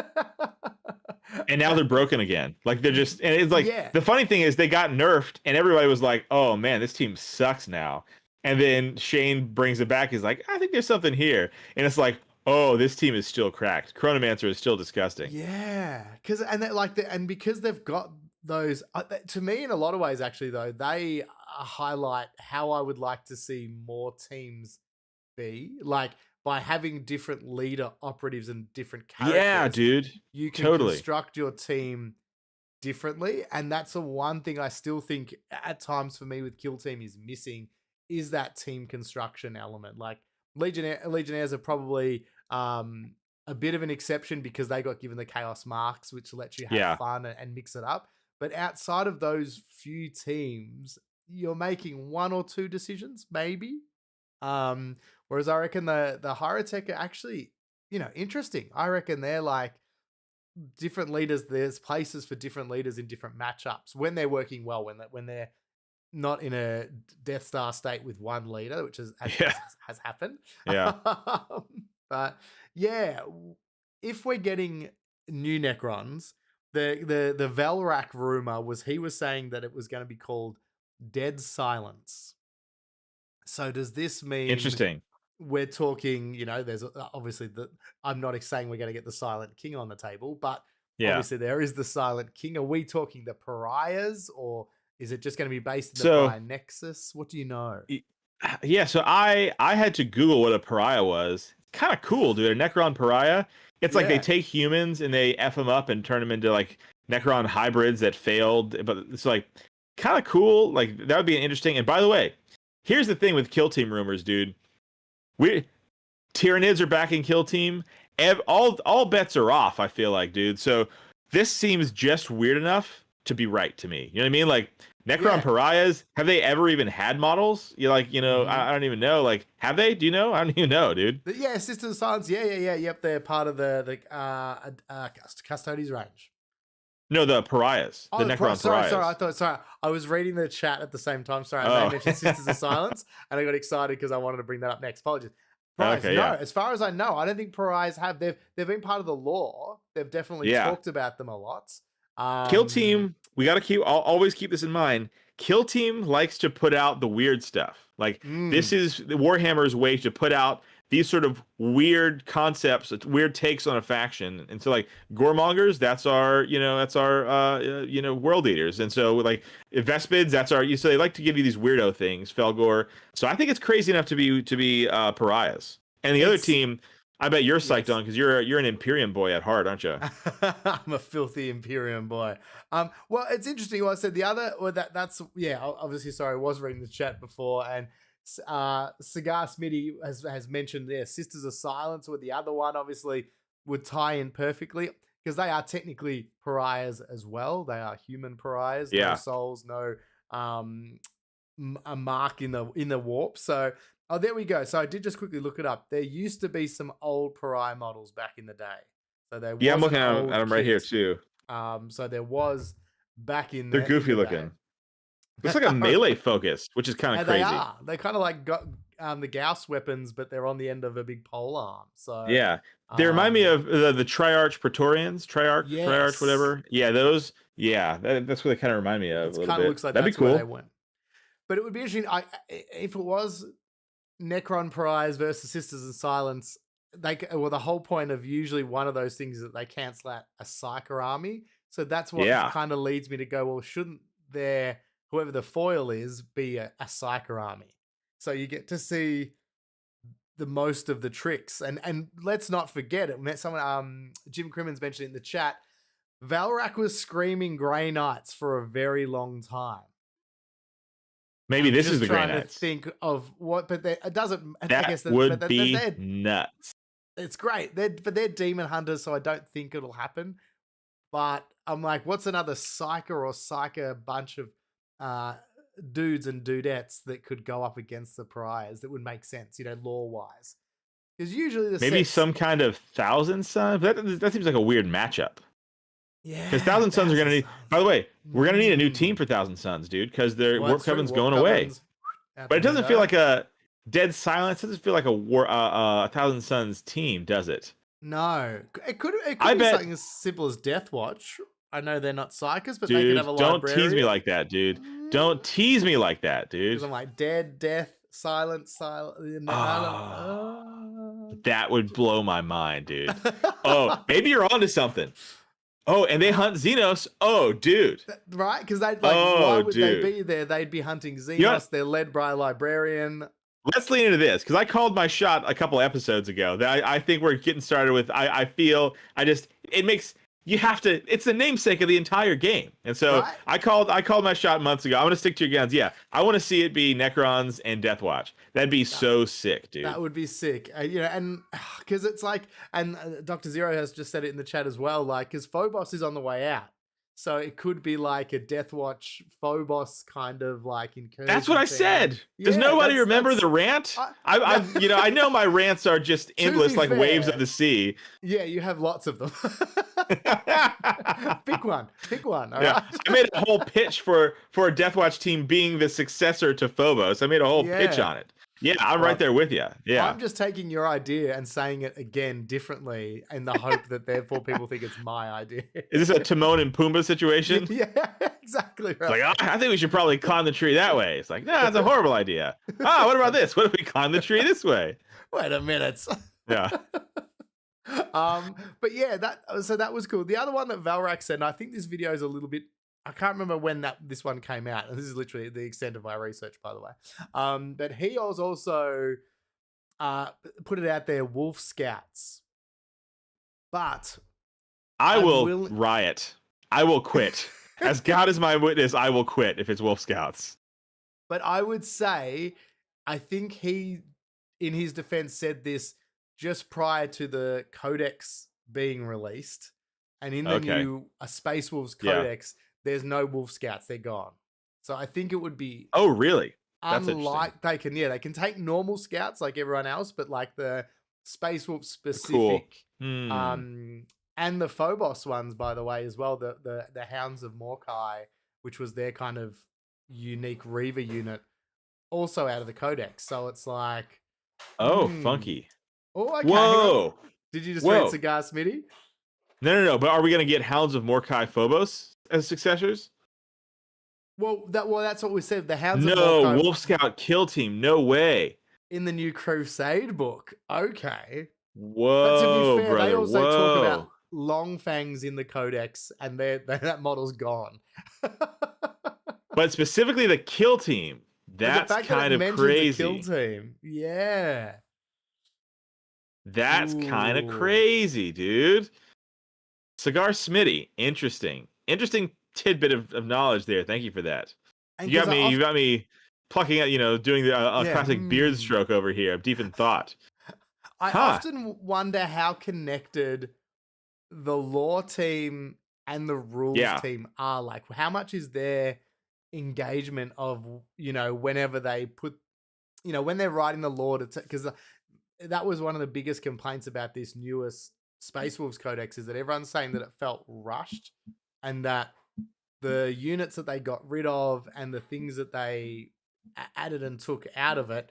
And now they're broken again. Like they're just, and it's like yeah. the funny thing is they got nerfed, and everybody was like, "Oh man, this team sucks now." And then Shane brings it back. He's like, "I think there's something here," and it's like, "Oh, this team is still cracked. Chronomancer is still disgusting." Yeah, because and that like and because they've got those to me in a lot of ways actually though they highlight how I would like to see more teams be like by having different leader operatives and different Yeah, characters. dude. You can Totally. construct your team differently, and that's the one thing I still think at times for me with Kill Team is missing is that team construction element. Like Legionnaires are probably a bit of an exception because they got given the Chaos Marks, which lets you have Yeah. fun and mix it up. But outside of those few teams, you're making one or two decisions, maybe. Whereas I reckon the Hyrotech are actually, interesting. I reckon they're like different leaders. There's places for different leaders in different matchups when they're working well. When they're not in a Death Star state with one leader, which Yeah. has happened. Yeah. But yeah, if we're getting new Necrons, the Velrak rumor was he was saying that it was going to be called Dead Silence. So does this mean Interesting. we're talking, there's obviously I'm not saying we're going to get the Silent King on the table, but Yeah. obviously there is the Silent King. Are we talking the pariahs or is it just going to be based in the So Pariah Nexus? What do you know? y- yeah, so I had to Google what a pariah was. Kind of cool, dude. A Necron pariah. It's like they Yeah. take humans and they f them up and turn them into like Necron hybrids that failed. But it's like kind of cool. Like that would be interesting. And by the way, here's the thing with Kill Team rumors, dude. We Tyranids are back in Kill Team. All bets are off. I feel like, dude. So this seems just weird enough to be right to me. You know what I mean? Like Necron Yeah. pariahs. Have they ever even had models? You like, I don't even know. Like, have they? Do you know? I don't even know, dude. Yeah, Sisters of Silence. Yeah. Yep, they're part of the Custodies range. No, the pariahs, the Oh, Necron sorry. pariahs. Sorry. I was reading the chat at the same time. Sorry, I Oh, mentioned Sisters of Silence, and I got excited because I wanted to bring that up next. Apologies. Pariahs, okay, no. yeah, As far as I know, I don't think pariahs have. They've been part of the lore. They've definitely yeah. talked about them a lot. Kill Team, we got to always keep this in mind. Kill Team likes to put out the weird stuff. Like this mm, is Warhammer's way to put out these sort of weird concepts, weird takes on a faction. And so like Goremongers, that's our, world eaters. And so like Vespids, that's our, so they like to give you these weirdo things, Felgor. So I think it's crazy enough to be pariahs. And the other it's team, I bet you're psyched yes. on because you're an Imperium boy at heart, aren't you? I'm a filthy Imperium boy. Well, it's interesting. Well, I said the other, well, that's yeah. Obviously, sorry, I was reading the chat before, and Cigar Smitty has mentioned their Sisters of Silence, or the other one, obviously would tie in perfectly because they are technically pariahs as well. They are human pariahs, no Yeah. souls, no a mark in the warp. So oh, there we go. So I did just quickly look it up. There used to be some old pariah models back in the day. So there Yeah, I'm was an looking at old them right here kit. too. So there was back in They're in goofy the day. looking. Looks like a melee focus, which is kind of And they crazy. are. They kind of like got the Gauss weapons, but they're on the end of a big pole arm. So Yeah. They remind me Um, of the Triarch Praetorians, Triarch, yes, whatever. Yeah, those. Yeah, that's what they kind of remind me of it a little kind of bit. looks like That'd be that's where they cool. went. But it would be interesting. If it was Necron Prize versus Sisters in Silence, the whole point of usually one of those things is that they cancel out a Psyker army. So that's what Yeah, kind of leads me to go, well, shouldn't there, whoever the foil is, be a Psyker army? So you get to see the most of the tricks. And let's not forget it. Someone Jim Crimmins mentioned in the chat, Valrak was screaming Grey Knights for a very long time. maybe I'm this is just the Grey trying to Knights. think of what, but it doesn't. I That guess would be nuts. it's great. They're demon hunters, so I don't think it'll happen. But I'm like, what's another psyker bunch of uh, dudes and dudettes that could go up against the prize that would make sense, lore wise? Because usually the Maybe sets, some kind of Thousand Sun. That seems like a weird matchup. Because yeah, Thousand Suns are gonna Thousand need. By Suns. the way, we're gonna need a new team Mm. for Thousand Suns, dude. Because their Well, Warp that's true. Coven's Warp going away. Covens out But the it doesn't feel window. like a Dead Silence. It doesn't feel like a Thousand Suns team, does it? No, it could I be bet, something as simple as Death Watch. I know they're not psychers, but they could have dude. a Don't tease me librarian. like that, dude. Don't tease me like that, Because dude. I'm like dead, death, silent, silent. That would blow my mind, dude. Oh, maybe you're onto something. Oh, and they hunt Xenos. Oh, dude. Right? Because they'd why Oh, would they dude. be there? They'd be hunting You know what? Xenos. They're led by a librarian. Let's lean into this because I called my shot a couple episodes ago. That I think we're getting started with. I feel it makes you have to. It's the namesake of the entire game, and so Right? I called my shot months ago. I'm gonna stick to your guns. Yeah, I want to see it be Necrons and Death Watch. That'd be so sick, dude. That would be sick. And because it's like, and Dr. Zero has just said it in the chat as well, because Phobos is on the way out. So it could be like a Death Watch Phobos kind of incursion. That's what I thing. said. Does Yeah, nobody remember the rant? I know my rants are just endless, like waves of the sea. Yeah, you have lots of them. Pick one. All Yeah, right? I made a whole pitch for a Death Watch team being the successor to Phobos. I made a whole pitch on it. Yeah, I'm right there with you. Yeah, I'm just taking your idea and saying it again differently in the hope that therefore people think it's my idea. Is this a Timon and Pumbaa situation? Yeah, exactly right. It's like, I think we should probably climb the tree that way. It's like, no, that's a horrible idea. What about this? What if we climb the tree this way? Wait a minute. Yeah. But yeah, that was cool. The other one that Valrak said, and I think this video is a little bit, I can't remember when this one came out. And this is literally the extent of my research, by the way. But he was also put it out there, Wolf Scouts. But I will riot. I will quit. As God is my witness, I will quit if it's Wolf Scouts. But I would say, I think he, in his defense, said this just prior to the Codex being released. And in the new Space Wolves Codex, there's no Wolf Scouts. They're gone. So I think it would be... Oh, really? That's unlike they can take normal scouts like everyone else, but like the Space Wolf specific and the Phobos ones, by the way, as well, the Hounds of Morkai, which was their kind of unique Reaver unit, also out of the Codex. So it's like, funky. Oh, okay. Whoa! Did you just read Cigar Smitty? No. But are we gonna get Hounds of Morkai Phobos as successors? Well, that's what we said. The Hounds of Morkai. No, Wolf Scout Kill Team. No way. In the new Crusade book. Okay. Whoa, but to be fair, brother, they also talk about Long Fangs in the Codex, and that model's gone. But specifically the Kill Team. That's kind of crazy. The Kill Team. Yeah. That's kind of crazy, dude. Cigar Smitty. Interesting tidbit of knowledge there. Thank you for that. You got me plucking out, doing the classic beard stroke over here. I'm deep in thought. I often wonder how connected the lore team and the rules team are. Like, how much is their engagement of, whenever they put, when they're writing the lore, because that was one of the biggest complaints about this newest Space Wolves Codex, is that everyone's saying that it felt rushed and that the units that they got rid of and the things that they added and took out of it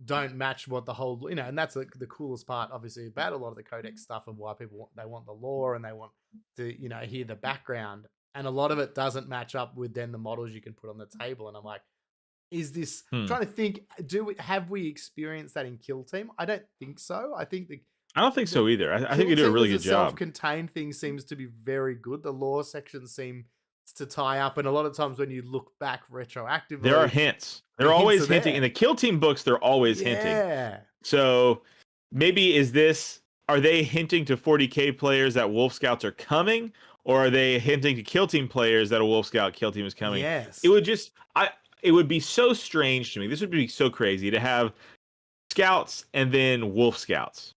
don't match what the whole, and that's the coolest part, obviously, about a lot of the codex stuff of why people they want the lore and they want to, hear the background. And a lot of it doesn't match up with then the models you can put on the table. And I'm like, is this Hmm. trying to think, have we experienced that in Kill Team? I don't think so. I think I don't think the so either. I think Kill they do a Team really as a good job. self-contained thing seems to be very good. The lore section seems to tie up, and a lot of times when you look back retroactively, There are hints. the They're hints always are hinting there. in the Kill Team books. They're always hinting. Yeah. So maybe are they hinting to 40K players that Wolf Scouts are coming, or are they hinting to Kill Team players that a Wolf Scout Kill Team is coming? Yes. It would be so strange to me. This would be so crazy to have Scouts and then Wolf Scouts.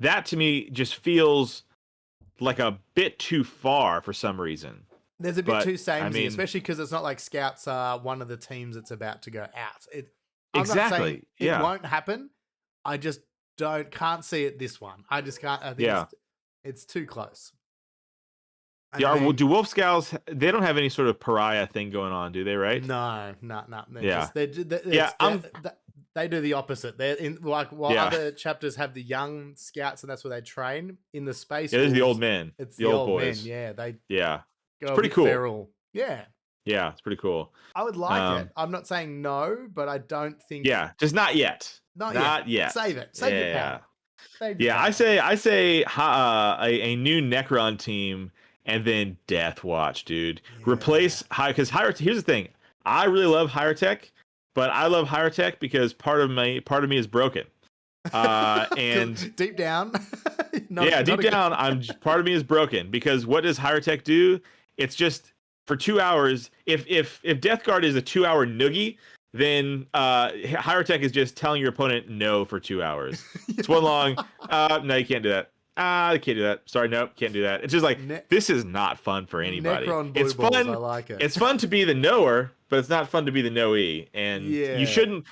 That to me just feels like a bit too far for some reason. There's a bit But too samey, I mean, especially because it's not like Scouts are one of the teams that's about to go out. I'm not saying exactly. it Yeah. won't happen. I just can't see it this one. I just can't. I think Yeah. it's too close. And Yeah. I mean, Do Wolf Scouts? They don't have any sort of pariah thing going on, do they? Right? no. Yeah. They do the opposite. They're in while Yeah. other chapters have the young scouts and that's where they train. In the space, Yeah. There's the Wolves, old men. it's the old boys. men. Yeah, they Yeah. go It's a pretty bit cool. feral. Yeah. Yeah, it's pretty cool. I would like it. I'm not saying no, but I don't think. Yeah, just not yet. Not yet. Save it. Save your power. Save your Yeah, power. I say a new Necron team and then Death Watch, dude. Yeah. Replace because here's the thing. I really love Higher Tech, but I love Higher Tech because part of me is broken. And deep down, deep down, part of me is broken because what does Higher Tech do? It's just for 2 hours. If Death Guard is a 2-hour noogie, then Higher Tech is just telling your opponent no for 2 hours. It's one long. No, you can't do that. I can't do that. Sorry, nope, can't do that. It's just like this is not fun for anybody. Necron blue it's balls, fun. I like it. It's fun to be the knower, but it's not fun to be the knowee. And you shouldn't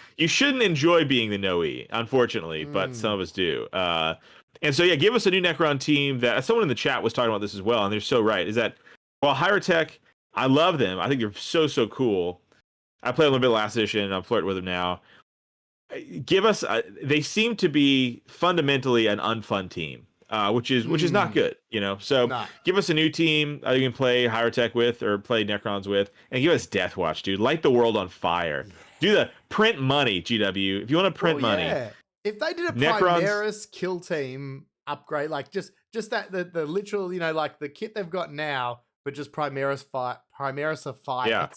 enjoy being the knowee, unfortunately. But some of us do. And so give us a new Necron team. That someone in the chat was talking about this as well, and they're so right. Is that while Higher Tech, I love them. I think they're so cool. I played a little bit last edition. I'm flirting with them now. Give us. They seem to be fundamentally an unfun team, which is not good. So give us a new team you can play Higher Tech with or play Necrons with, and give us Death Watch, dude. Light the world on fire. Yeah. Do the print money, GW. If you want to print money, if they did a Necrons, Primaris kill team upgrade, like just that the literal, like the kit they've got now, but just Primaris fight. Yeah.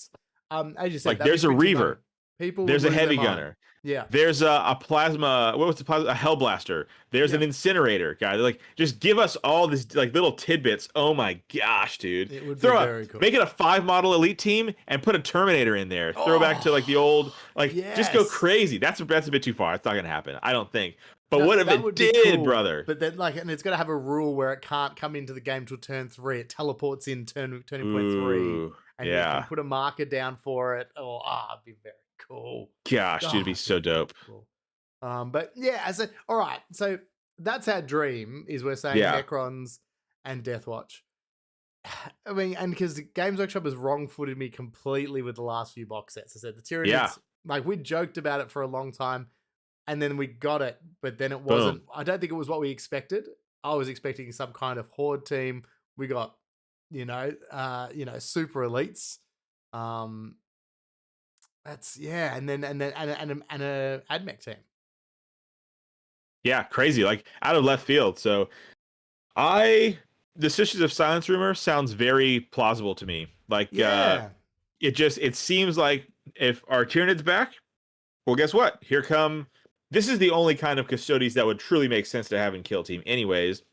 As you said, like there's a Reaver. There's a heavy gunner. Yeah. There's a plasma. What was the plasma? A Hellblaster. There's an incinerator guy. They're like, just give us all this like little tidbits. Oh my gosh, dude! It would be very cool. Make it a 5-model elite team and put a Terminator in there. Throw back to like the old just go crazy. That's a bit too far. It's not gonna happen. I don't think. But what if it did, cool, brother? But then and it's got to have a rule where it can't come into the game till turn 3. It teleports in turning point 3, and you can put a marker down for it. It'd be very cool. Gosh, dude, it'd be so dope. Cool. But all right. So that's our dream. Is we're saying Necrons and Death Watch. I mean, and because Games Workshop has wrong-footed me completely with the last few box sets. I said the Tyranids, like we joked about it for a long time. And then we got it, but then it wasn't. I don't think it was what we expected. I was expecting some kind of horde team. We got, super elites. That's and then a AdMech team. Yeah, crazy, like out of left field. So, the Sisters of Silence rumor sounds very plausible to me. Like, it seems like if our Tyranid's back, well, guess what? Here come. This is the only kind of custodies that would truly make sense to have in Kill Team anyways.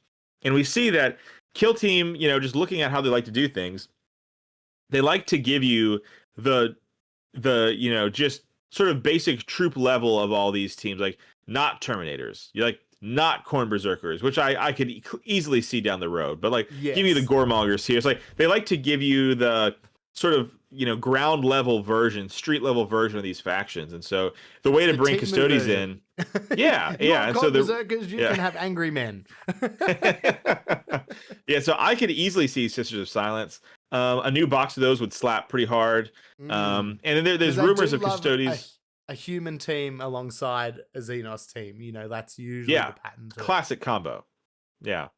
And we see that Kill Team, just looking at how they like to do things, they like to give you the just sort of basic troop level of all these teams, like not Terminators, not Corn Berserkers, which I could easily see down the road, but give you the Goremongers here. It's like they like to give you the sort of ground level version, street level version of these factions, and so the way to bring custodies in, and so the Berserkers, you can have angry men. So I could easily see Sisters of Silence. A new box of those would slap pretty hard. And then there's rumors of custodies. a human team alongside a Xenos team. You know, that's usually the Yeah, pattern to it. classic combo. Yeah.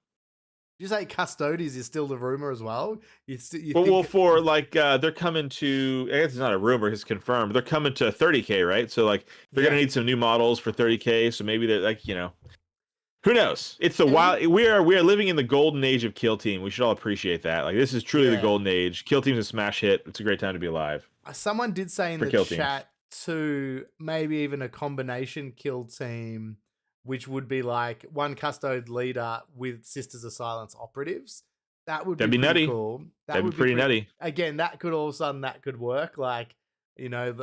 Did you say Custodes is still the rumor as well? You Well, think? for like they're coming to. I guess it's not a rumor; it's confirmed. They're coming to 30K, right? So like they're Yeah. gonna need some new models for 30K. So maybe they're like, who knows? It's the Any? wild. We are living in the golden age of Kill Team. We should all appreciate that. Like this is truly the Yeah. golden age. Kill Team's a smash hit. It's a great time to be alive Someone did say in for the Kill Team. chat too, maybe even a combination kill team, which would be like one custode leader with Sisters of Silence operatives. That would That'd be be pretty nutty. cool. That That'd would be be pretty pretty. nutty. Again, that could all of a sudden that could work. Like, you know,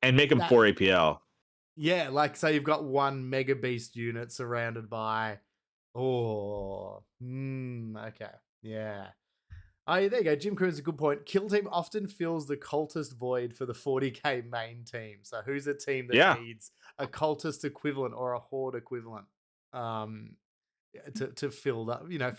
And make them that 4 APL. yeah, like say you've got one Mega Beast unit surrounded by okay. Yeah. Oh, yeah, there you go. Jim Crew's a good point. Kill Team often fills the cultist void for the 40k main team. So who's a team that Yeah. needs a cultist equivalent or a horde equivalent to fill that? You know,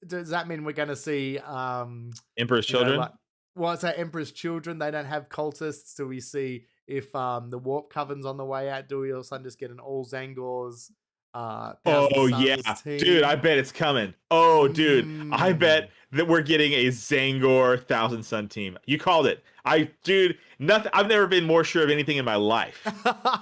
does that mean we're going to see Emperor's you know, Children. like, well, it's Emperor's Children. They don't have cultists. Do we see if the Warp Coven's on the way out? Do we all of a sudden just get an all Zangors? Oh yeah, dude! I bet it's coming. Oh, dude! I bet that we're getting a Zangor Thousand Sun team. You called it. Dude, nothing. I've never been more sure of anything in my life.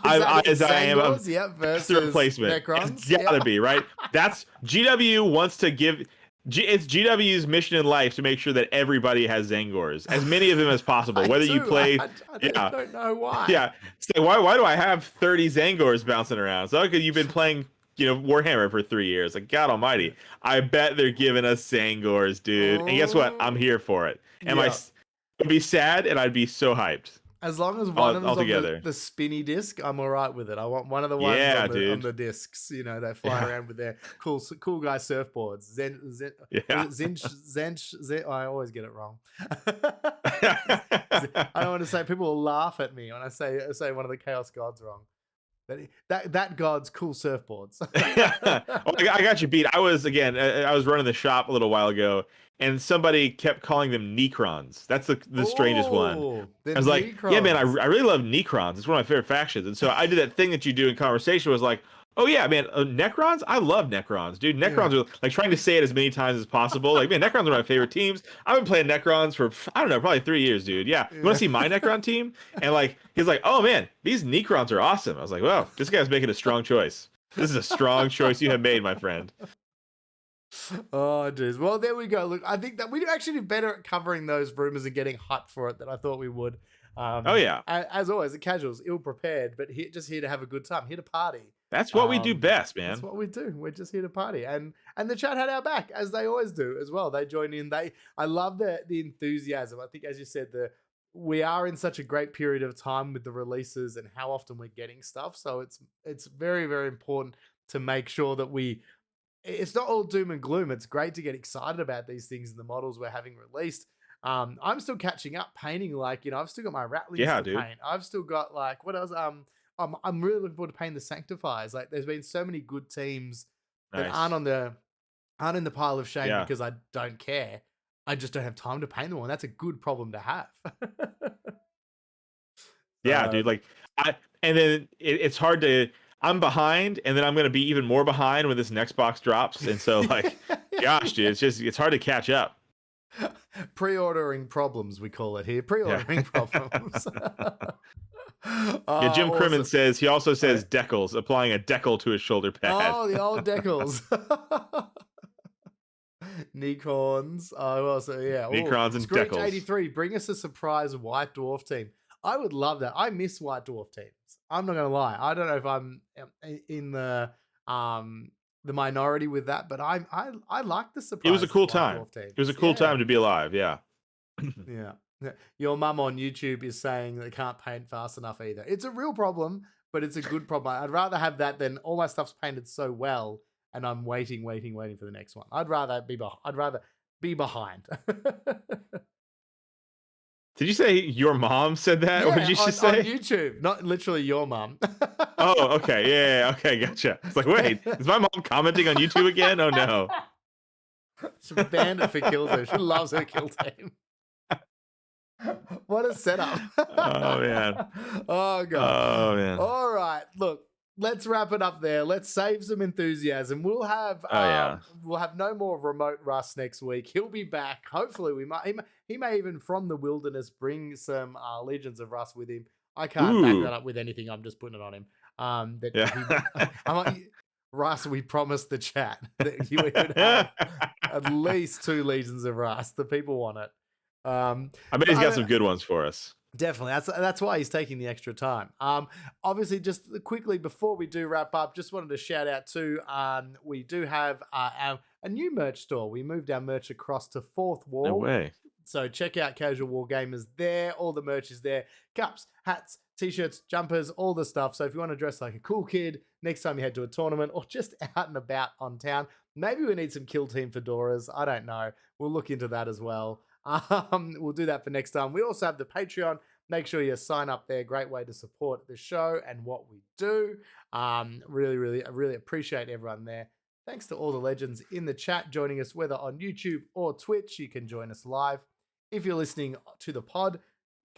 As I am. Yep, versus the replacement. Necrons. It's gotta be right. That's GW wants to give. It's GW's mission in life to make sure that everybody has Zangors, as many of them as possible. Whether you play, I don't know why. Yeah, so why do I have 30 Zangors bouncing around? So because you've been playing, Warhammer for 3 years. Like God Almighty, I bet they're giving us Zangors, dude. And guess what? I'm here for it. I'd be sad, and I'd be so hyped. As long as one of them's together. on the spinny disc, I'm all right with it. I want one of the ones on the discs. You know, they fly around with their cool guy surfboards. Zench. I always get it wrong. I don't want to say, people will laugh at me when I say one of the Chaos Gods wrong. That god's cool surfboards. I got you beat. I was running the shop a little while ago, and somebody kept calling them Necrons. That's the strangest one. I was like, yeah, man, I really love Necrons. It's one of my favorite factions. And so I did that thing that you do in conversation, was like, oh yeah, man, Necrons? I love Necrons, dude. Necrons are like trying to say it as many times as possible. Like, man, Necrons are my favorite teams. I've been playing Necrons for, I don't know, probably 3 years, dude. Yeah. You want to see my Necron team? And like, he's like, oh man, these Necrons are awesome. I was like, well, this guy's making a strong choice. This is a strong choice you have made, my friend. Oh, dude. Well, there we go. Look, I think that we actually did better at covering those rumors and getting hyped for it than I thought we would. Oh yeah. As always, the casuals, ill prepared, but just here to have a good time, here to party. That's what we do best, man. That's what we do. We're just here to party, and the chat had our back, as they always do as well. They join in. I love the enthusiasm. I think, as you said, we are in such a great period of time with the releases and how often we're getting stuff. So it's very, very important to make sure that it's not all doom and gloom. It's great to get excited about these things and the models we're having released. I'm still catching up painting. Like, I've still got my Ratlings to paint. I've still got like, what else? I'm really looking forward to painting the Sanctifiers. Like, there's been so many good teams that aren't in the pile of shame because I don't care. I just don't have time to paint them all. And that's a good problem to have. Yeah, dude. Like, and then it's hard to. I'm behind, and then I'm going to be even more behind when this next box drops. And so, like, gosh, dude, it's hard to catch up. Pre-ordering problems, we call it here. Pre-ordering problems. Yeah, Jim Crimmin says, he also says decals, applying a decal to his shoulder pad. Oh, the old decals. Necrons. Oh, also, yeah. Necrons and decals. 83, bring us a surprise White Dwarf team. I would love that. I miss White Dwarf teams. I'm not gonna lie. I don't know if I'm in the minority with that, but I like the surprise. It was a cool time. It was a cool time to be alive. Yeah. Yeah. Your mum on YouTube is saying they can't paint fast enough either. It's a real problem, but it's a good problem. I'd rather have that than all my stuff's painted so well and I'm waiting for the next one. I'd rather be behind. Did you say your mom said that? Yeah, what did you just say? On YouTube, not literally your mom. Oh, okay. Yeah, okay, gotcha. It's like, wait, is my mom commenting on YouTube again? Oh no. She's banned it for Kill Team. She loves her Kill Team. What a setup. Oh man. Oh god. Oh man. All right. Look, let's wrap it up there. Let's save some enthusiasm. Oh yeah. We'll have no more remote Russ next week. He'll be back. Hopefully he may even from the wilderness bring some Legions of Russ with him. I can't back that Ooh. up with anything. I'm just putting it on him. That Yeah. I'm like, Russ, we promised the chat that you would have at least 2 Legions of Russ. The people want it. I bet But he's got some good ones for us. definitely, that's why he's taking the extra time. Obviously, just quickly before we do wrap up, just wanted to shout out to we do have a new merch store. We moved our merch across to Fourth No Wall, way. so check out Casual War Gamers there. All the merch is there: cups, hats, t-shirts, jumpers, all the stuff. So if you want to dress like a cool kid next time you head to a tournament or just out and about on town, maybe we need some Kill Team fedoras. I don't know. We'll look into that as well. We'll do that for next time. We also have the Patreon. Make sure you sign up there. Great way to support the show and what we do. I really appreciate everyone there. Thanks to all the legends in the chat joining us, whether on YouTube or Twitch. You can join us live. If you're listening to the pod,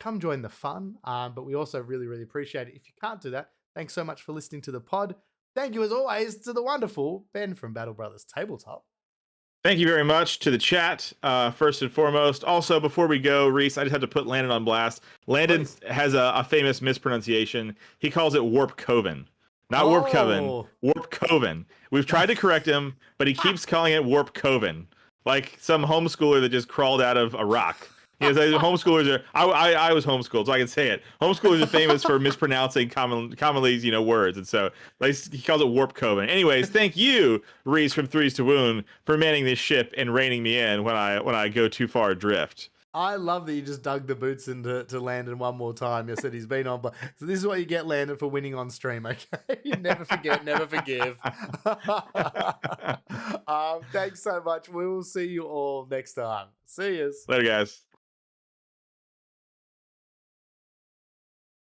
come join the fun. But we also really appreciate it. If you can't do that, thanks so much for listening to the pod. Thank you as always to the wonderful Ben from Battle Brothers Tabletop. Thank you very much to the chat, first and foremost. Also, before we go, Reese, I just have to put Landon on blast. Landon Please. has a famous mispronunciation. He calls it Warp Coven. Not Warp Coven, Warp Coven. We've tried to correct him, but he keeps calling it Warp Coven. Like some homeschooler that just crawled out of a rock. Homeschoolers are. I was homeschooled, so I can say it. Homeschoolers are famous for mispronouncing commonly, words, and so he calls it Warp Coven. Anyways, thank you, Reese from Threes to Wound, for manning this ship and reining me in when I go too far adrift. I love that you just dug the boots into Landon one more time. You said he's been on, but so this is what you get, Landon, for winning on stream. Okay, you never forget, never forgive. Thanks so much. We will see you all next time. See yous. Later, guys.